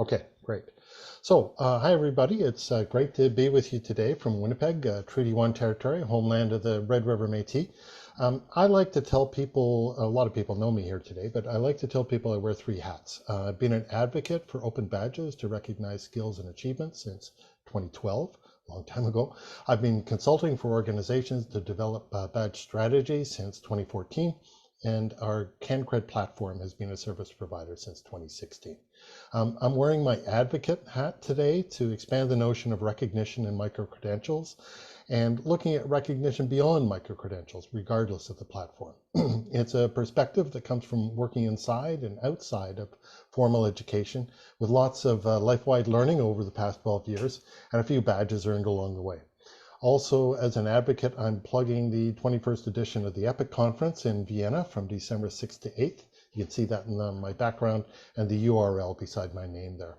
Okay, great. So, hi everybody. It's great to be with you today from Winnipeg, Treaty 1 territory, homeland of the Red River Métis. I like to tell people, a lot of people know me here today, but I like to tell people I wear three hats. I've been an advocate for open badges to recognize skills and achievements since 2012, a long time ago. I've been consulting for organizations to develop badge strategies since 2014, and our CanCred platform has been a service provider since 2016. I'm wearing my advocate hat today to expand the notion of recognition in micro-credentials and looking at recognition beyond micro-credentials, regardless of the platform. It's a perspective that comes from working inside and outside of formal education with lots of life-wide learning over the past 12 years and a few badges earned along the way. Also, as an advocate, I'm plugging the 21st edition of the EPIC conference in Vienna from December 6th to 8th. You can see that in my background and the URL beside my name there.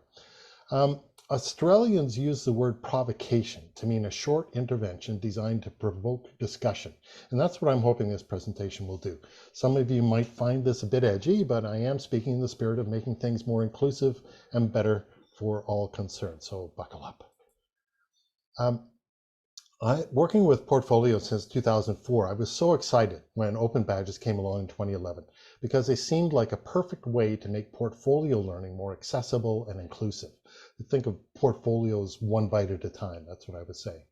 Australians use the word provocation to mean a short intervention designed to provoke discussion. And that's what I'm hoping this presentation will do. Some of you might find this a bit edgy, but I am speaking in the spirit of making things more inclusive and better for all concerned. So buckle up. Working with portfolios since 2004, I was so excited when open badges came along in 2011 because they seemed like a perfect way to make portfolio learning more accessible and inclusive. Think of portfolios one bite at a time, that's what I was saying.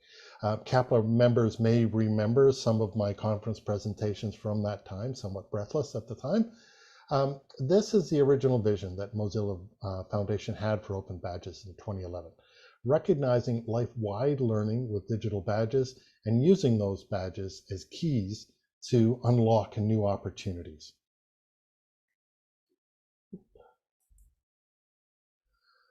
CAPLA members may remember some of my conference presentations from that time, somewhat breathless at the time. This is the original vision that Mozilla Foundation had for open badges in 2011. Recognizing life-wide learning with digital badges and using those badges as keys to unlock new opportunities.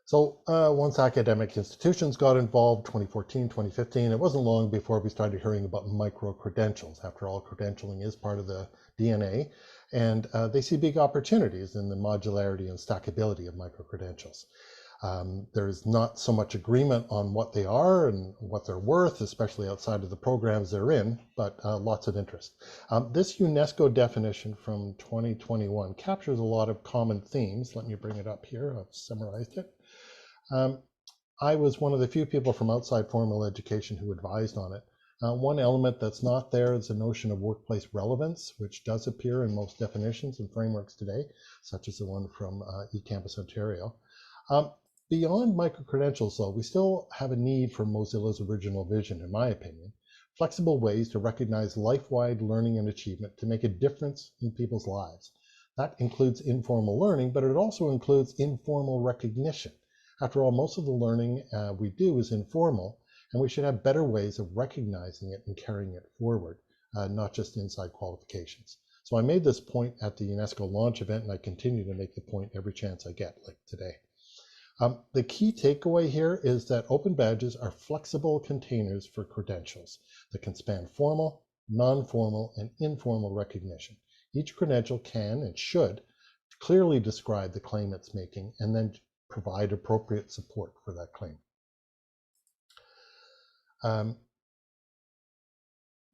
So once academic institutions got involved, 2014, 2015, it wasn't long before we started hearing about micro-credentials. After all, credentialing is part of the DNA, and they see big opportunities in the modularity and stackability of micro-credentials. There's not so much agreement on what they are and what they're worth, especially outside of the programs they're in, but lots of interest. This UNESCO definition from 2021 captures a lot of common themes. Let me bring it up here. I've summarized it. I was one of the few people from outside formal education who advised on it. One element that's not there is the notion of workplace relevance, which does appear in most definitions and frameworks today, such as the one from eCampus Ontario. Beyond micro-credentials, though, we still have a need for Mozilla's original vision, in my opinion, flexible ways to recognize life-wide learning and achievement to make a difference in people's lives. That includes informal learning, but it also includes informal recognition. After all, most of the learning we do is informal, and we should have better ways of recognizing it and carrying it forward, not just inside qualifications. So I made this point at the UNESCO launch event, and I continue to make the point every chance I get, like today. The key takeaway here is that open badges are flexible containers for credentials that can span formal, non-formal, and informal recognition. Each credential can and should clearly describe the claim it's making and then provide appropriate support for that claim.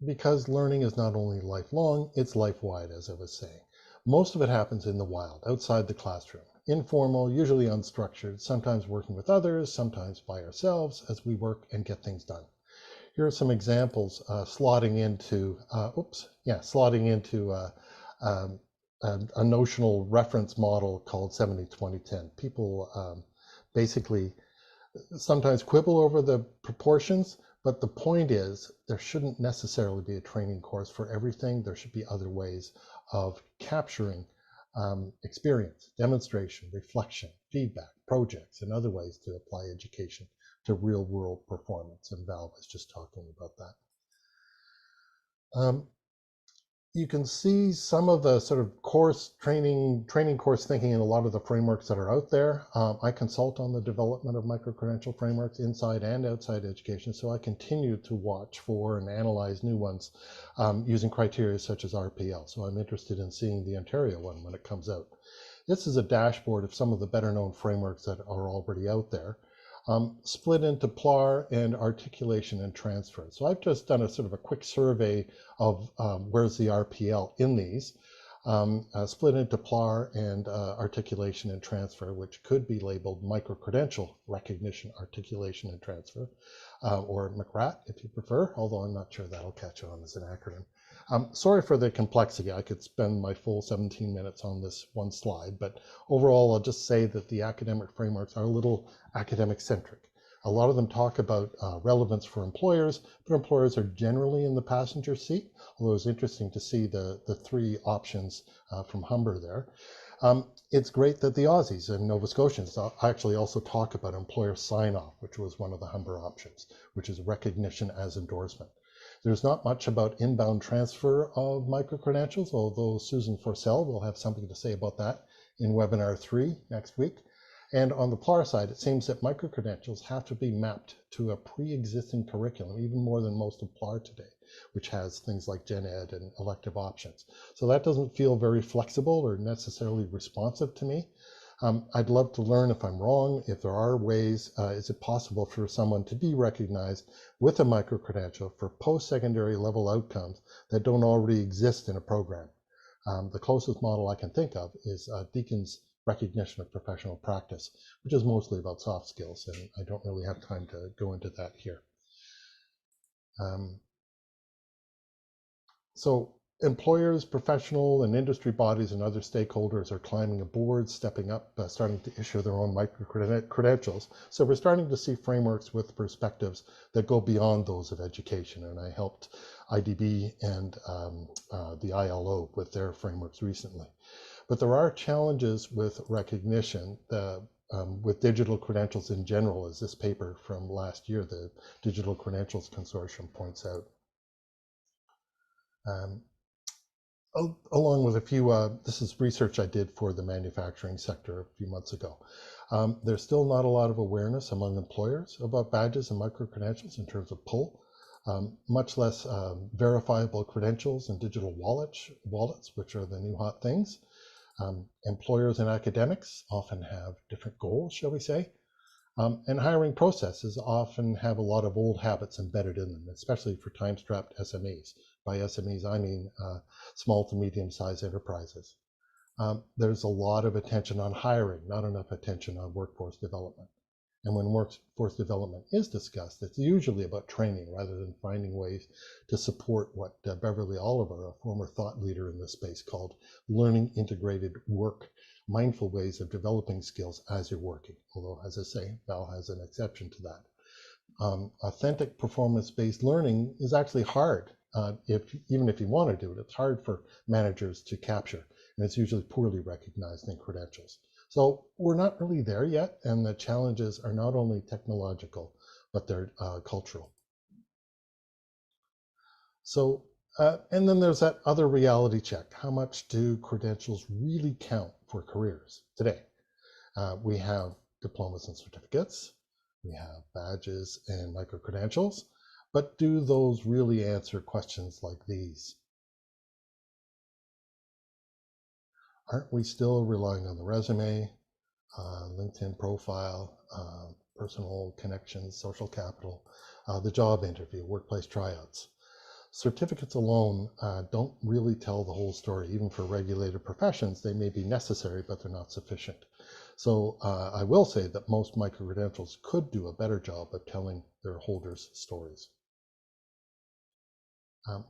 Because learning is not only lifelong, it's life-wide, as I was saying. Most of it happens in the wild, outside the classroom. Informal, usually unstructured, sometimes working with others, sometimes by ourselves as we work and get things done. Here are some examples slotting into a notional reference model called 70-20-10. People basically sometimes quibble over the proportions, but the point is there shouldn't necessarily be a training course for everything. There should be other ways of capturing experience, demonstration, reflection, feedback, projects, and other ways to apply education to real world performance. And Val was just talking about that. You can see some of the sort of course training course thinking in a lot of the frameworks that are out there. I consult on the development of micro-credential frameworks inside and outside education, so I continue to watch for and analyze new ones using criteria such as RPL. So I'm interested in seeing the Ontario one when it comes out. This is a dashboard of some of the better known frameworks that are already out there. Split into PLAR and articulation and transfer. So I've just done a sort of a quick survey of where's the RPL in these. split into PLAR and articulation and transfer, which could be labeled micro-credential recognition, articulation, and transfer, or McRAT if you prefer, although I'm not sure that'll catch on as an acronym. Sorry for the complexity. I could spend my full 17 minutes on this one slide, but overall, I'll just say that the academic frameworks are a little academic-centric. A lot of them talk about relevance for employers, but employers are generally in the passenger seat, although it's interesting to see the three options from Humber there. It's great that the Aussies and Nova Scotians actually also talk about employer sign-off, which was one of the Humber options, which is recognition as endorsement. There's not much about inbound transfer of micro-credentials, although Susan Forcell will have something to say about that in webinar 3 next week. And on the PLAR side, it seems that micro-credentials have to be mapped to a pre-existing curriculum, even more than most of PLAR today, which has things like gen ed and elective options. So that doesn't feel very flexible or necessarily responsive to me. I'd love to learn if I'm wrong, if there are ways, is it possible for someone to be recognized with a micro-credential for post-secondary level outcomes that don't already exist in a program? The closest model I can think of is Deacon's recognition of professional practice, which is mostly about soft skills, and I don't really have time to go into that here. So employers, professional and industry bodies and other stakeholders are climbing aboard, stepping up, starting to issue their own micro-credentials. So we're starting to see frameworks with perspectives that go beyond those of education, and I helped IDB and the ILO with their frameworks recently. But there are challenges with recognition with digital credentials in general, as this paper from last year, the Digital Credentials Consortium, points out. Along with a few, this is research I did for the manufacturing sector a few months ago. There's still not a lot of awareness among employers about badges and micro-credentials in terms of pull, much less verifiable credentials and digital wallets, which are the new hot things. Employers and academics often have different goals, shall we say, and hiring processes often have a lot of old habits embedded in them, especially for time-strapped SMEs. By SMEs, I mean small to medium-sized enterprises. There's a lot of attention on hiring, not enough attention on workforce development. And when workforce development is discussed, it's usually about training rather than finding ways to support what Beverly Oliver, a former thought leader in this space, called learning integrated work, mindful ways of developing skills as you're working. Although, as I say, Val has an exception to that. Authentic performance-based learning is actually hard. Even if you want to do it, it's hard for managers to capture, and it's usually poorly recognized in credentials. So we're not really there yet, and the challenges are not only technological, but they're cultural. So, and then there's that other reality check. How much do credentials really count for careers today? We have diplomas and certificates, we have badges and micro-credentials, but do those really answer questions like these? Aren't we still relying on the resume, LinkedIn profile, personal connections, social capital, the job interview, workplace tryouts? Certificates alone don't really tell the whole story. Even for regulated professions, they may be necessary, but they're not sufficient. So I will say that most micro-credentials could do a better job of telling their holders' stories.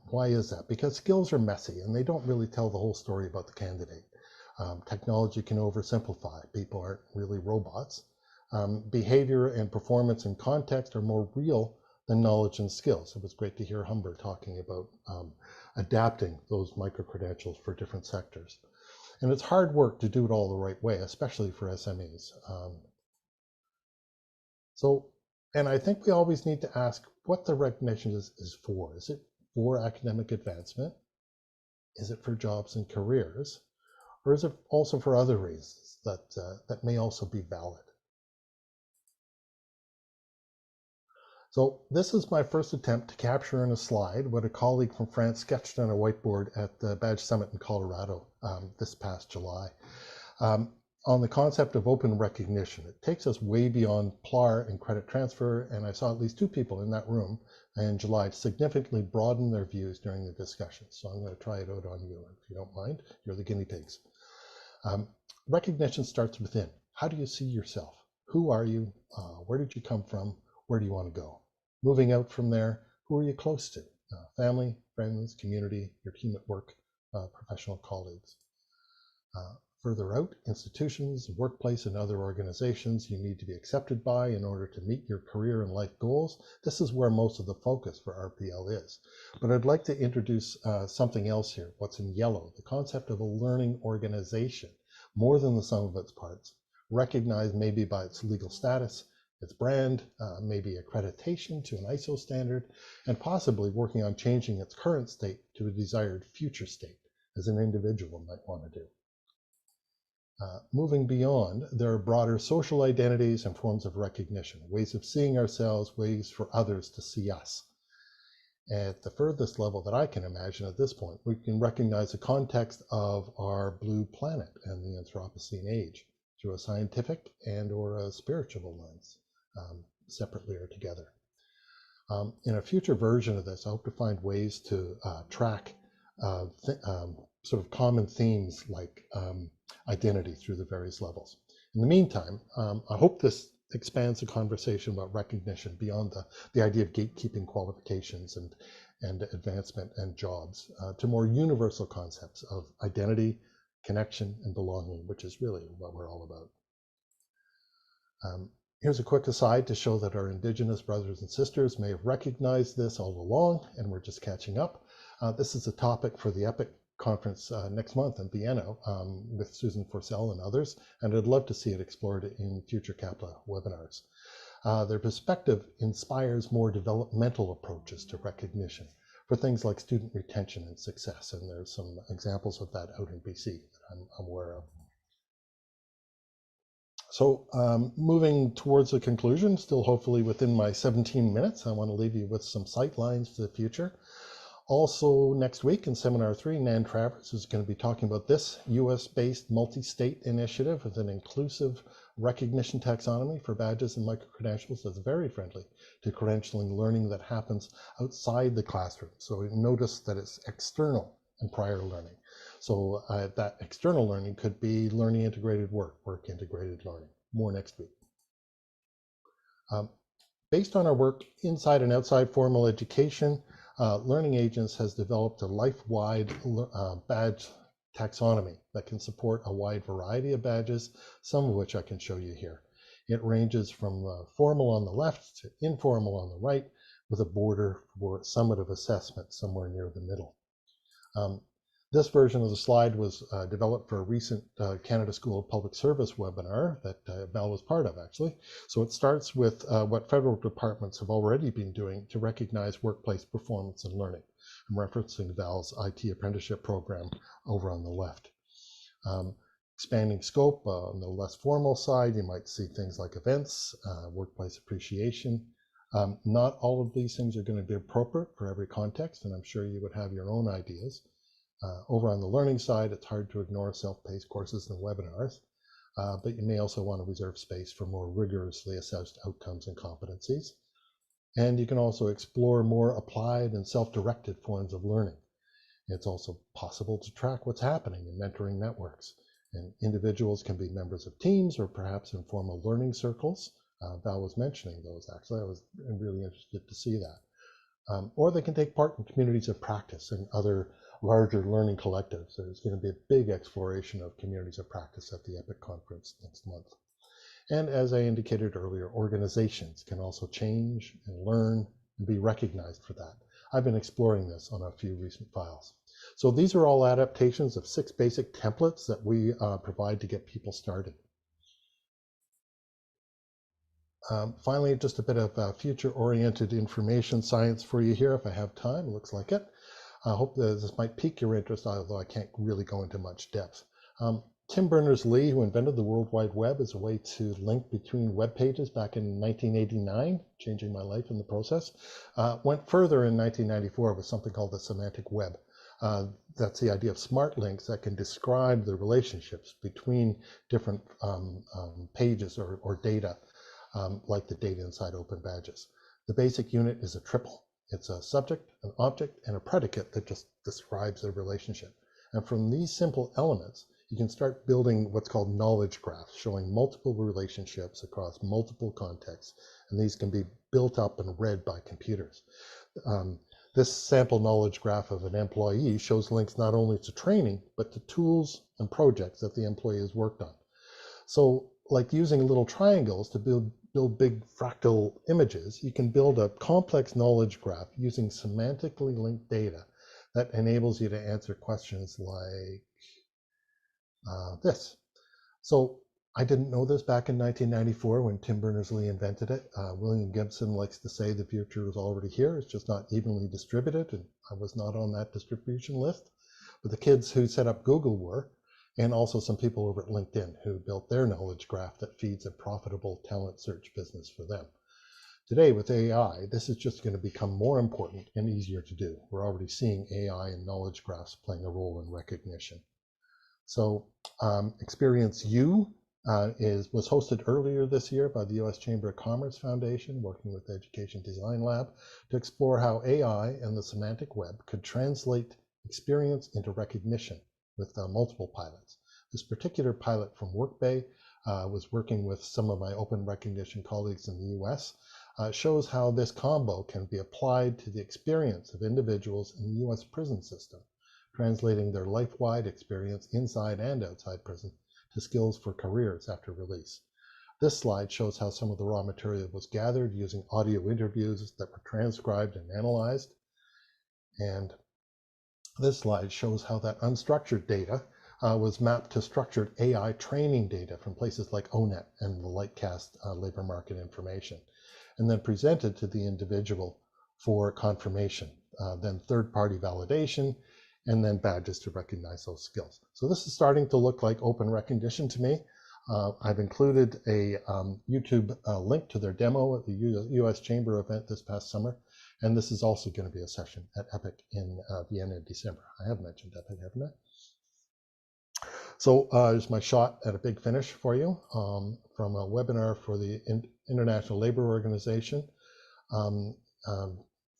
Why is that? Because skills are messy and they don't really tell the whole story about the candidate. Technology can oversimplify. People aren't really robots. Behavior and performance and context are more real than knowledge and skills. It was great to hear Humber talking about adapting those micro-credentials for different sectors. And it's hard work to do it all the right way, especially for SMEs. And I think we always need to ask what the recognition is for. Is it for academic advancement? Is it for jobs and careers? Or is it also for other reasons that may also be valid? So this is my first attempt to capture in a slide what a colleague from France sketched on a whiteboard at the Badge Summit in Colorado this past July. on the concept of open recognition. It takes us way beyond PLAR and credit transfer, and I saw at least 2 people in that room in July significantly broaden their views during the discussion. So I'm going to try it out on you, if you don't mind. You're the guinea pigs. Recognition starts within. How do you see yourself? Who are you? Where did you come from? Where do you want to go? Moving out from there, who are you close to? Family, friends, community, your team at work, professional colleagues. Further out, institutions, workplace, and other organizations you need to be accepted by in order to meet your career and life goals. This is where most of the focus for RPL is. But I'd like to introduce something else here, what's in yellow, the concept of a learning organization, more than the sum of its parts, recognized maybe by its legal status, its brand, maybe accreditation to an ISO standard, and possibly working on changing its current state to a desired future state, as an individual might want to do. Moving beyond, there are broader social identities and forms of recognition, ways of seeing ourselves, ways for others to see us. At the furthest level that I can imagine at this point, we can recognize the context of our blue planet and the Anthropocene age through a scientific and or a spiritual lens, separately or together. In a future version of this, I hope to find ways to track sort of common themes like identity through the various levels. In the meantime, I hope this expands the conversation about recognition beyond the idea of gatekeeping qualifications and advancement and jobs to more universal concepts of identity, connection, and belonging, which is really what we're all about. Here's a quick aside to show that our Indigenous brothers and sisters may have recognized this all along, and we're just catching up. This is a topic for the EPIC conference next month in Vienna with Susan Forcell and others, and I'd love to see it explored in future CAPLA webinars. Their perspective inspires more developmental approaches to recognition for things like student retention and success, and there's some examples of that out in BC that I'm aware of. So moving towards the conclusion, still hopefully within my 17 minutes, I want to leave you with some sight lines for the future. Also next week in Seminar 3, Nan Travers is going to be talking about this US-based multi-state initiative with an inclusive recognition taxonomy for badges and micro-credentials that's very friendly to credentialing learning that happens outside the classroom. So notice that it's external and prior learning. So that external learning could be learning integrated work, work integrated learning. More next week. Based on our work inside and outside formal education, Learning Agents has developed a life-wide badge taxonomy that can support a wide variety of badges, some of which I can show you here. It ranges from formal on the left to informal on the right, with a border for summative assessment somewhere near the middle. This version of the slide was developed for a recent Canada School of Public Service webinar that Val was part of, actually. So it starts with what federal departments have already been doing to recognize workplace performance and learning. I'm referencing Val's IT apprenticeship program over on the left. Expanding scope on the less formal side, you might see things like events, workplace appreciation. Not all of these things are going to be appropriate for every context, and I'm sure you would have your own ideas. Over on the learning side, it's hard to ignore self-paced courses and webinars, but you may also want to reserve space for more rigorously assessed outcomes and competencies. And you can also explore more applied and self-directed forms of learning. It's also possible to track what's happening in mentoring networks. And individuals can be members of teams or perhaps informal learning circles. Val was mentioning those, actually. I was really interested to see that. Or they can take part in communities of practice and other larger learning collectives. There's going to be a big exploration of communities of practice at the EPIC conference next month. And as I indicated earlier, organizations can also change and learn and be recognized for that. I've been exploring this on a few recent files. So these are all adaptations of 6 basic templates that we provide to get people started. Finally, just a bit of future-oriented information science for you here if I have time. It looks like it. I hope that this might pique your interest, although I can't really go into much depth. Tim Berners-Lee, who invented the World Wide Web as a way to link between web pages back in 1989, changing my life in the process, went further in 1994 with something called the semantic web. That's the idea of smart links that can describe the relationships between different pages or data, like the data inside Open Badges. The basic unit is a triple. It's a subject, an object, and a predicate that just describes the relationship. And from these simple elements, you can start building what's called knowledge graphs, showing multiple relationships across multiple contexts. And these can be built up and read by computers. This sample knowledge graph of an employee shows links not only to training, but to tools and projects that the employee has worked on. So like using little triangles to build big fractal images, you can build a complex knowledge graph using semantically linked data that enables you to answer questions like this. So I didn't know this back in 1994 when Tim Berners-Lee invented it. William Gibson likes to say the future is already here. It's just not evenly distributed, and I was not on that distribution list. But the kids who set up Google were, and also some people over at LinkedIn who built their knowledge graph that feeds a profitable talent search business for them. Today with AI, this is just going to become more important and easier to do. We're already seeing AI and knowledge graphs playing a role in recognition. So Experience U was hosted earlier this year by the US Chamber of Commerce Foundation, working with Education Design Lab, to explore how AI and the semantic web could translate experience into recognition with multiple pilots. This particular pilot from Workbay was working with some of my open recognition colleagues in the US, shows how this combo can be applied to the experience of individuals in the US prison system, translating their life-wide experience inside and outside prison to skills for careers after release. This slide shows how some of the raw material was gathered using audio interviews that were transcribed and analyzed. And this slide shows how that unstructured data was mapped to structured AI training data from places like ONET and the Lightcast labor market information, and then presented to the individual for confirmation, then third-party validation, and then badges to recognize those skills. So this is starting to look like open recognition to me. I've included a YouTube link to their demo at the US Chamber event this past summer. And this is also going to be a session at EPIC in Vienna in December. I have mentioned EPIC, haven't I? So here's my shot at a big finish for you from a webinar for the International Labour Organization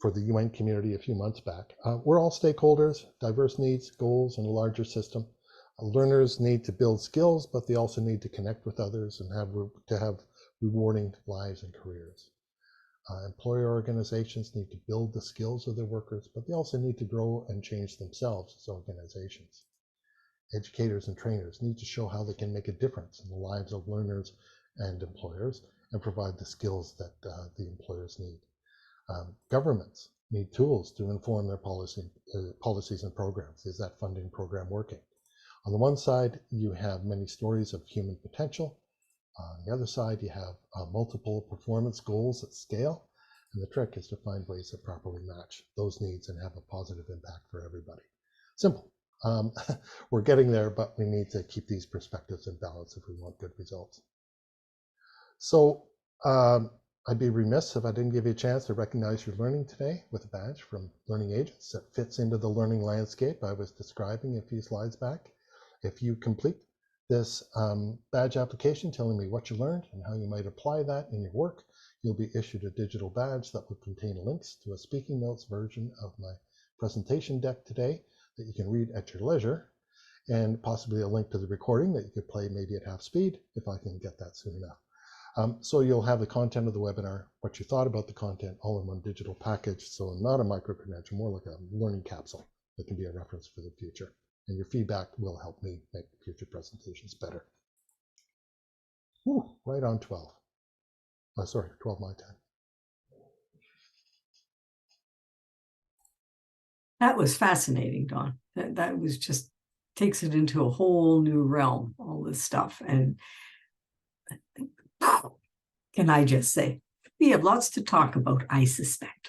for the UN community a few months back. We're all stakeholders, diverse needs, goals, and a larger system. Learners need to build skills, but they also need to connect with others and have rewarding lives and careers. Employer organizations need to build the skills of their workers, but they also need to grow and change themselves as organizations. Educators and trainers need to show how they can make a difference in the lives of learners and employers and provide the skills that the employers need. Governments need tools to inform their policies and programs. Is that funding program working? On the one side, you have many stories of human potential. On the other side, you have multiple performance goals at scale. And the trick is to find ways that properly match those needs and have a positive impact for everybody. Simple. We're getting there, but we need to keep these perspectives in balance if we want good results. So I'd be remiss if I didn't give you a chance to recognize your learning today with a badge from Learning Agents that fits into the learning landscape I was describing a few slides back. If you complete this badge application telling me what you learned and how you might apply that in your work, you'll be issued a digital badge that will contain links to a speaking notes version of my presentation deck today that you can read at your leisure, and possibly a link to the recording that you could play maybe at half speed if I can get that soon enough. So you'll have the content of the webinar, what you thought about the content, all in one digital package. So not a micro-credential, more like a learning capsule that can be a reference for the future. And your feedback will help me make future presentations better. Ooh, right on 12. Oh, sorry, 12 my time. That was fascinating, Don. That was just takes it into a whole new realm, all this stuff. And can I just say, we have lots to talk about, I suspect.